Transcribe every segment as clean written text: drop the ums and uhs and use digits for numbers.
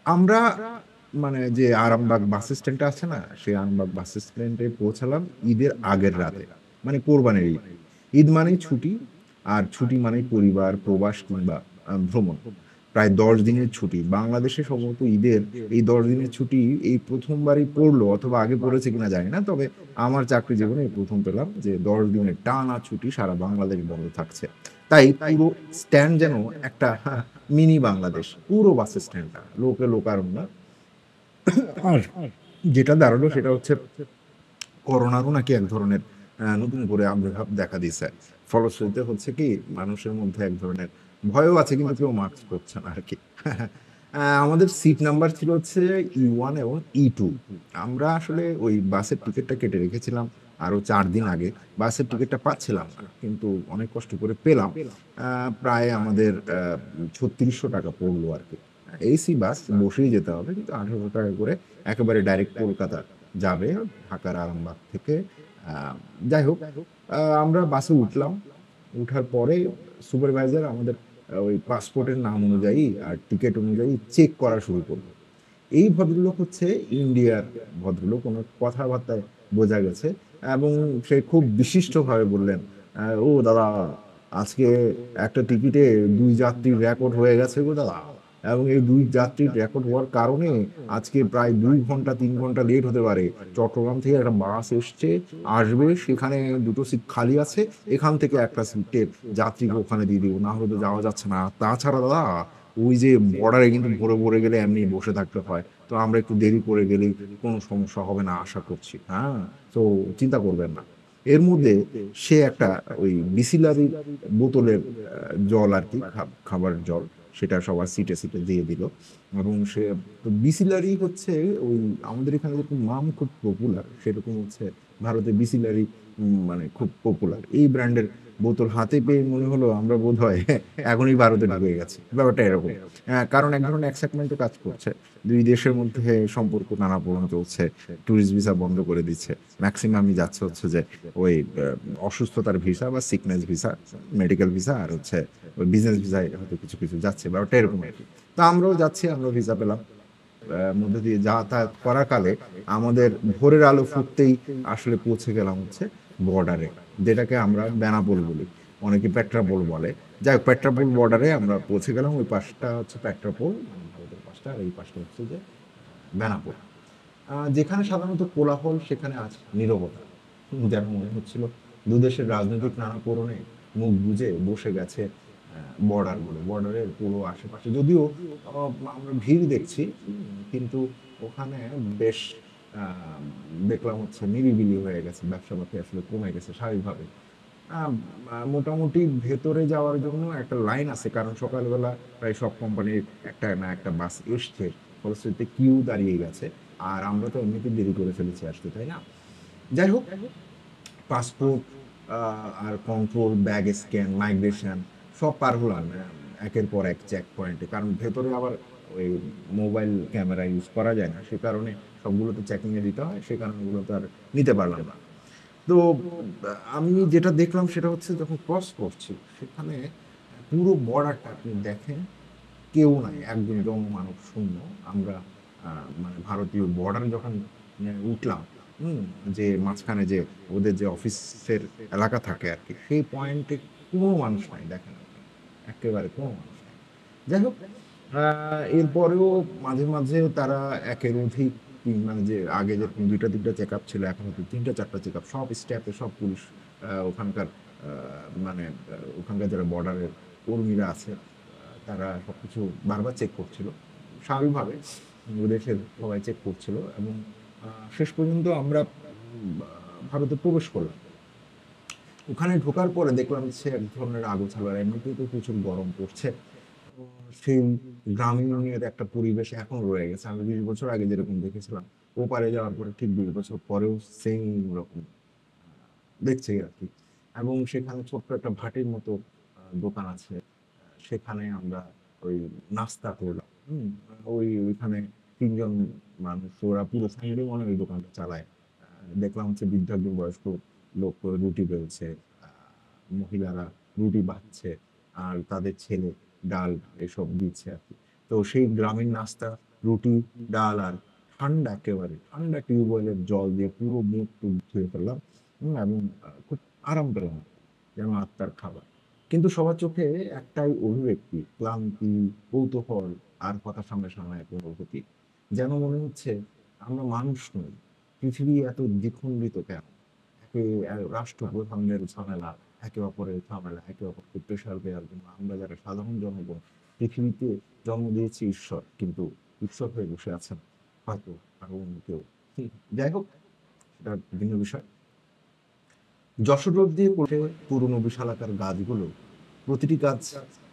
আমরা মানে যে আরামবাগ বাস স্ট্যান্ডটা আছে না, সেই আরামবাগ বাস স্ট্যান্ডে পৌঁছালাম ঈদের আগের রাতে। মানে কোরবানির ঈদ। ঈদ মানেই ছুটি, আর ছুটি মানেই পরিবার, প্রবাস কিংবা ভ্রমণ। প্রায় ১০ দিনের ছুটি। বাংলাদেশে সম্ভবত ঈদের এই ১০ দিনের ছুটি এই ১ম বারই পড়লো, অথবা আগে পড়েছে কিনা জানি না। তবে আমার চাকরি জীবনে এই ১ম পেলাম যে ১০ দিনের টানা ছুটি সারা বাংলাদেশ বন্ধ থাকছে। তাই পুরো স্ট্যান্ড যেন একটা মিনি বাংলাদেশ। পুরো বাস স্ট্যান্ডটা লোকে লোকারণ্য। আর যেটা দাঁড়ালো সেটা হচ্ছে করোনারও নাকি এক ধরনের নতুন করে আবির্ভাব দেখা দিছে। ফলশ্রুতিতে হচ্ছে কি, মানুষের মধ্যে এক ধরনের ভয়ও আছে, কিন্তু কেউ মাস্ক পরছে না আরকি। আমাদের সিট নাম্বার ছিল হচ্ছে E1 এবং E2। আমরা আসলে ওই বাসের টিকেটটা কেটে রেখেছিলাম আরো ৪ দিন আগে। বাসের টিকেটটা পাচ্ছিলাম না। কিন্তু অনেক কষ্ট করে পেলাম। প্রায় আমাদের ৳৩৬০০ পড়লো আরকি। এসি বাস, বসেই যেতে হবে। কিন্তু ৳১৮০০ করে একেবারে ডাইরেক্ট কলকাতা যাবে, ঢাকার আরামবাগ থেকে। আ যাই হোক, আমরা বাসে উঠলাম। উঠার পরে সুপারভাইজার আমাদের ওই পাসপোর্টের নাম অনুযায়ী আর টিকেট অনুযায়ী চেক করা শুরু করল। এই ভদ্রলোক হচ্ছে ইন্ডিয়ার ভদ্রলোক। উনার কথাবার্তায় বোঝা গেছে, এবং সে খুব বিশিষ্টভাবে বললেন, "ও দাদা, আজকে একটা টিকিটে ২ যাত্রীর রেকর্ড হয়ে গেছে গো দাদা। এবং এই ২ যাত্রীর রেকর্ড হওয়ার কারণে আজকে প্রায় ২ ঘন্টা ৩ ঘন্টা লেট হতে পারে। চট্টগ্রাম থেকে একটা বাস এসছে, আসবে, সেখানে ২ টো সিট খালি আছে। এখান থেকে একটা সিটের যাত্রীকে ওখানে দিয়ে দিব। না হলে তো যাওয়া যাচ্ছে না। তাছাড়া দাদা, ওই যে বর্ডারে কিন্তু ভরে গেলে এমনি বসে থাকতে হয়। তো আমরা একটু দেরি করে গেলেই কোনো সমস্যা হবে না আশা করছি। হ্যাঁ? তো চিন্তা করবেন না।" এর মধ্যে সে একটা ওই বিসিলারি বোতলের জল আরকি, খাবারের জল, সেটা সবার সিটে দিয়ে দিল। এবং সে তো বিসিলারি হচ্ছে ওই আমাদের এখানে যেরকম মাম খুব পপুলার, সেরকম হচ্ছে ভারতে বিসিলারি মানে খুব পপুলার। এই ব্র্যান্ডের বোতল হাতে পেয়ে মনে হলো আমরা বোধহয় এখনই ভারতে ঢুকে গেছি। ব্যাপারটা এরকম। কারণ এক ধরনের এক্সাইটমেন্টও কাজ করছে। ২ দেশের মধ্যে সম্পর্ক টানাপোড়েন চলছে। টুরিস্ট ভিসা বন্ধ করে দিচ্ছে। মেক্সিমামই যাচ্ছে হচ্ছে যে ওই অসুস্থতার ভিসা বা সিকনেস ভিসা, মেডিকেল ভিসা, আর হচ্ছে ওই বিজনেস ভিসায় হয়তো কিছু যাচ্ছে। ব্যাপারটা এরকম আরকি। তো আমরাও যাচ্ছি, আমরাও ভিসা পেলাম। মধ্যে দিয়ে যাতায়াত করাকালে আমাদের ভোরের আলো ফুটতেই আসলে পৌঁছে গেলাম হচ্ছে বর্ডারে, যেটাকে আমরা বেনাপোল বলি। অনেকে পেট্রাপোল বলে। যাই হোক, পেট্রাপোল বর্ডারে আমরা পৌঁছে গেলাম। ওই পাশটা হচ্ছে পেট্রাপোল, মানে ভারতের পাশটা, আর এই পাশটা হচ্ছে যে বেনাপোল। যেখানে সাধারণত কোলাহল, সেখানে আজ নীরবতা। যেন মনে হচ্ছিল দুদেশের রাজনৈতিক নানাপোড়েনে মুখ বুজে বসে গেছে বর্ডারগুলো। বর্ডারের পুরো আশেপাশে যদিও আমরা ভিড় দেখছি, কিন্তু ওখানে বেশ আ দেখলাম হচ্ছে নিরিবিলি হয়ে গেছে। ব্যবসা-পাতি আসলে কমে গেছে স্বাভাবিকভাবে। আম মোটামুটি ভেতরে যাওয়ার জন্য একটা লাইন আছে। কারণ সকালবেলা প্রায় সব কোম্পানির একটা না একটা বাস এসছে। ফলশ্রুতিতে কিউ দাঁড়িয়ে গেছে। আর আমরা তো এমনিতেই দেরি করে ফেলেছি আসতে, তাই না? যাই হোক, পাসপোর্ট, আ আর কন্ট্রোল, ব্যাগ স্ক্যান, মাইগ্রেশন সব পার হলাম একের পর এক চেক পয়েন্টে। কারণ ভেতরে আবার ওই মোবাইল ক্যামেরা ইউজ করা যায় না। সে কারণে সবগুলো তো চেকিং এ দিতে হয়। সে কারণে ওগুলো তো আর নিতে পারলাম না। তো আমি যেটা দেখলাম সেটা হচ্ছে, যখন ক্রস করছি সেখানে পুরো বর্ডারটা আপনি দেখেন, কেউ নাই, একদম জনমানব শূন্য। আমরা মানে ভারতীয় বর্ডারে যখন উঠলাম, হুম? যে মাঝখানে যে ওদের যে অফিসের এলাকা থাকে আরকি, সেই পয়েন্টে কোনো মানুষ নাই, দেখেন আপনি। একেবারে কোনো মানুষ নাই। যাই হোক, এরপরেও মাঝে মাঝে তারা একের অধিক মানে যে আগে যেরকম ২ টা ৩ টা চেকআপ ছিল, এখন হয়তো ৩ টা ৪ টা চেকআপ। সব স্টাফে, সব পুলিশ, ওখানকার মানে ওখানকার যারা বর্ডারের কর্মীরা আছে, তারা সবকিছু বারবার চেক করছিল। স্বাভাবিকভাবে দেশের সবাই চেক করছিল, এবং শেষ পর্যন্ত আমরা ভারতে প্রবেশ করলাম। ওখানে ঢোকার পরে দেখলাম যে এক ধরনের আগোছালো, আর এমনিতেই তো প্রচুর গরম পড়ছে। তো সেই গ্রামীণের একটা পরিবেশ এখনো রয়ে গেছে। আমি ২০ বছর আগে যেরকম দেখেছিলাম, ওপারে যাওয়ার পরে ঠিক ২০ বছর পরেও সেইম রকম দেখছি আরকি। এবং সেখানে ছোট্ট একটা ভাটির মতো দোকান আছে। সেখানে আমরা ওই নাস্তা করলাম। হুম? ওইখানে ৩ জন মানুষ, ওরা পুরো ফ্যামিলি মনে হয় ওই দোকানটা চালায়। দেখলাম হচ্ছে বৃদ্ধ একজন বয়স্ক লোক রুটি বেলছে। আ মহিলারা রুটি বাছছে। আর তাদের ছেলে ডাল এসব দিচ্ছে আরকি। তো সেই গ্রামীণ নাস্তা রুটি, ডাল আর ঠান্ডা, একেবারে ঠান্ডা টিউবওয়েলের জল দিয়ে পুরো মুখ টুক ধুয়ে ফেললাম। এবং খুব আরাম পেলাম, যেন আত্মার খাবার। কিন্তু সবার চোখে একটাই অভিব্যক্তি, ক্লান্তি, কৌতূহল আর কথার সামনে সামনে এক অনুভূতি। যেন মনে হচ্ছে আমরা মানুষ নই, পৃথিবী এত দ্বিখণ্ডিত কেন? রাষ্ট্রপ্রধানদের ঝামেলা, একে অপরের ঝামেলা, একে অপরকে প্রেশার দেওয়ার জন্য আমরা যারা সাধারণ জনগণ পৃথিবীতে জন্ম দিয়েছি ঈশ্বর, কিন্তু ঈশ্বর হয়ে বসে আছেন হয়তো আরো অন্য কেউ। যাই হোক, সেটা ভিন্ন বিষয়। যশোর রোড দিয়ে পড়ে পুরনো বিশালাকার গাছগুলো, প্রতিটি গাছ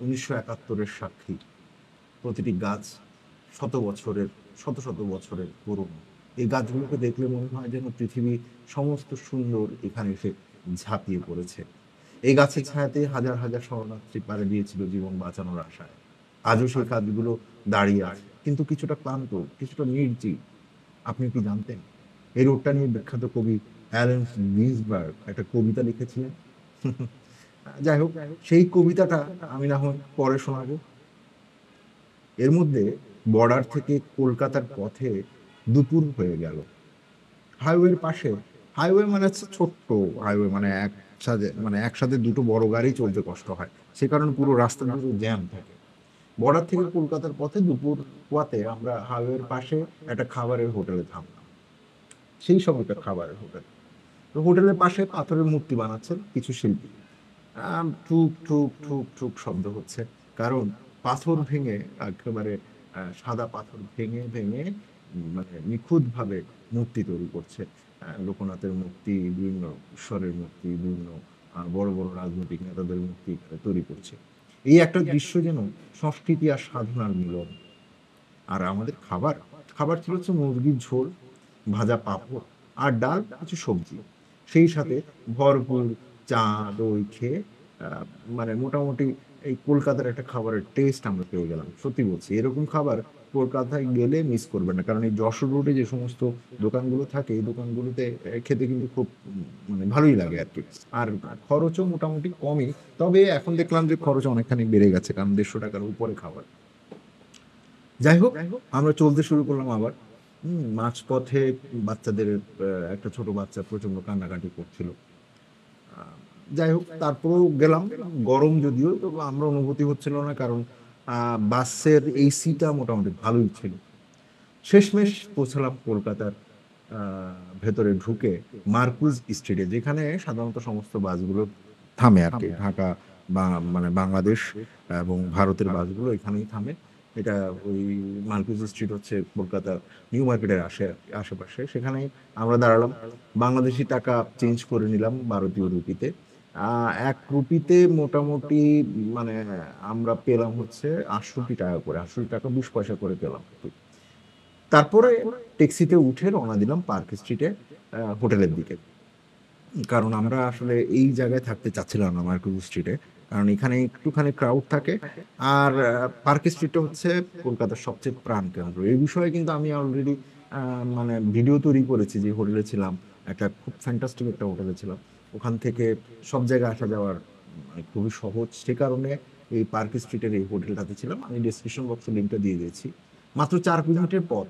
1971-এর সাক্ষী। প্রতিটি গাছ শত বছরের, শত শত বছরের পুরনো। এই গাছগুলোকে দেখলে মনে হয় যেন পৃথিবী সমস্ত সুন্দর এখানে এসে ঝাঁপিয়ে পড়েছে। এই গাছের ছায়াতে হাজার হাজার শরণার্থী পাড়ি দিয়েছিল জীবন বাঁচানোর আশায়। আজও সেই গাছগুলো দাঁড়িয়ে আছে, কিন্তু কিছুটা ক্লান্ত, কিছুটা নির্জীব। আপনি কি জানতেন এই রোডটা নিয়ে বিখ্যাত কবি অ্যালেন গিন্সবার্গ একটা কবিতা লিখেছিলেন? যাই হোক, সেই কবিতাটা আমি না হয় পরে শোনাবো। এর মধ্যে বর্ডার থেকে কলকাতার পথে দুপুর হয়ে গেল। হাইওয়ের পাশে, হাইওয়ে মানে হচ্ছে ছোট্ট হাইওয়ে, মানে একসাথে দুটো বড় গাড়ি চলতে কষ্ট হয়, সে কারণে পুরো রাস্তা জুড়ে জ্যাম থাকে। বর্ডার থেকে কলকাতার পথে দুপুর কুয়াতে আমরা হাইওয়ের পাশে একটা খাবারের হোটেলে থামলাম। সেই সময়কার খাবারের হোটেল। তো হোটেলের পাশে পাথরের মূর্তি বানাচ্ছেন কিছু শিল্পী। ঠুক ঠুক ঠুক ঠুক শব্দ হচ্ছে, কারণ পাথর ভেঙে, একেবারে সাদা পাথর ভেঙে ভেঙে মানে নিখুঁতভাবে মূর্তি তৈরি করছে। লোকনাথের মূর্তি, বিভিন্ন ঈশ্বরের মূর্তি, বিভিন্ন বড় বড় রাজনৈতিক নেতাদের মূর্তি এখানে তৈরি করছে। এই একটা দৃশ্য যেন সংস্কৃতি আর সাধনার মিলন। আর আমাদের খাবার, খাবার ছিল হচ্ছে মুরগির ঝোল, ভাজা পাঁপড় আর ডাল, কিছু সবজি। সেই সাথে ভরপুর চা, দই খেয়ে আহ, মোটামুটি এই কলকাতার একটা খাবারের টেস্ট আমরা পেয়ে গেলাম। সত্যি বলছি, এরকম খাবার কলকাতায় গেলে মিস করবে না, কারণ এই যশোর রোডে যে সমস্ত দোকানগুলো থাকে, এই দোকানগুলোতে খেতে কিন্তু খুব ভালোই লাগে আর কি। আর খরচও মোটামুটি কমই। তবে এখন দেখলাম যে খরচ অনেকখানি বেড়ে গেছে, কারণ 150 টাকার উপরে খাবার। যাই হোক, আমরা চলতে শুরু করলাম আবার। মাঝপথে বাচ্চাদের, একটা ছোট বাচ্চা প্রচন্ড কান্নাকাটি করছিল। যাই হোক, তারপরেও গেলাম। গরম যদিও, তবু আমরা অনুভূতি হচ্ছিল না, কারণ বাসের এসিটা মোটামুটি ভালোই ছিল। শেষমেশ পৌঁছালাম কলকাতার ভেতরে ঢুকে মার্কুজ স্ট্রিটে, যেখানে সাধারণত সমস্ত বাসগুলো থামে আর কি। ঢাকা বা বাংলাদেশ এবং ভারতের বাসগুলো এখানেই থামে। এটা ওই মার্কুজ স্ট্রিট হচ্ছে কলকাতা নিউ মার্কেটের আশেপাশে। সেখানেই আমরা দাঁড়ালাম। বাংলাদেশি টাকা চেঞ্জ করে নিলাম ভারতীয় রুপিতে। 1 রুপিতে মোটামুটি মানে আমরা পেলাম হচ্ছে 68 টাকা করে, 68 টাকা 20 পয়সা করে পেলাম। তারপরে ট্যাক্সিতে উঠে রওনা দিলাম পার্ক স্ট্রিটে হোটেলের দিকে। কারণ আমরা আসলে এই জায়গায় থাকতে চাচ্ছিলাম না, মার্কুজ স্ট্রিটে, কারণ এখানে একটুখানি ক্রাউড থাকে। আর পার্ক স্ট্রিটটা হচ্ছে কলকাতার সবচেয়ে প্রাণকেন্দ্র। এই বিষয়ে কিন্তু আমি অলরেডি ভিডিও তৈরি করেছি, যে হোটেলে ছিলাম, একটা খুব ফ্যান্টাস্টিক একটা হোটেলে ছিলাম। ওখান থেকে সব জায়গায় আসা যাওয়ার খুবই সহজ। সে কারণে এই পার্ক স্ট্রিটের এই হোটেলটাতে ছিলাম। আমি ডেসক্রিপশন বক্সে লিঙ্কটা দিয়ে দিয়েছি। মাত্র 4 মিনিটের পথ।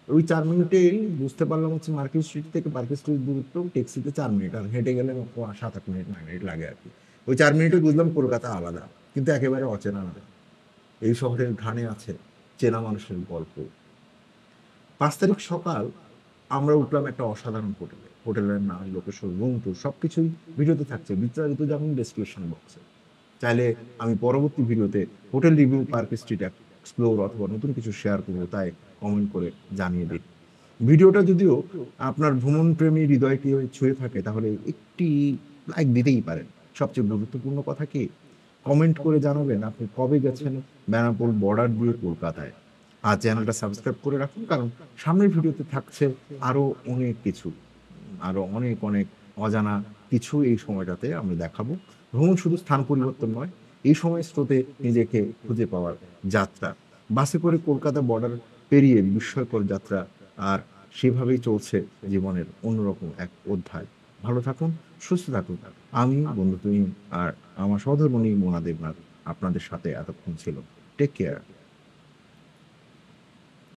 ওই 4 মিনিটেই বুঝতে পারলাম হচ্ছে মার্কেট স্ট্রিট থেকে পার্ক স্ট্রিট দূরত্ব ট্যাক্সিতে 4 মিনিট, আর হেঁটে গেলে 7-8 মিনিট, 9 মিনিট লাগে আর কি। ওই 4 মিনিটে বুঝলাম কলকাতা আলাদা, কিন্তু একেবারে অচেনা না। এই শহরের ঘানে আছে চেনা মানুষের গল্প। 5 তারিখ সকাল আমরা উঠলাম একটা অসাধারণ হোটেলে। হোটেলের নাম, লোকেশন, রুম টুর সবকিছুই ভিডিওতে থাকছে, বিস্তারিত জানুন ডেসক্রিপশন বক্সে। চাইলে আমি পরবর্তী ভিডিওতে hotel review, park street explore অথবা নতুন কিছু শেয়ার করবো, তাই কমেন্ট করে জানিয়ে দিন। ভিডিওটা যদিও আপনার ভ্রমণ প্রেমী হৃদয়কে ছুঁয়ে থাকে, তাহলে একটি লাইক দিতেই পারেন। সবচেয়ে গুরুত্বপূর্ণ কথা কি, কমেন্ট করে জানাবেন আপনি কবে গেছেন বেনাপোল বর্ডার দিয়ে কলকাতায়। আর চ্যানেলটা সাবস্ক্রাইব করে রাখুন, কারণ সামনের ভিডিওতে থাকছে আরো অনেক কিছু, আরো অনেক অনেক অজানা কিছু এই সময়টাতে আমরা দেখাবো। ভ্রমণ শুধু স্থান পরিবর্তন নয়, এই সময় স্রোতে নিজেকে খুঁজে পাওয়ার যাত্রা। বাসে করে কলকাতা বর্ডার পেরিয়ে বিস্ময়কর যাত্রা, আর সেভাবেই চলছে জীবনের অন্যরকম এক অধ্যায়। ভালো থাকুন, সুস্থ থাকুন। আমি বন্ধু তুহিন আর আমার সহধর্মিণী মোনা দেবনাথ আপনাদের সাথে এতক্ষণ ছিল। Take care.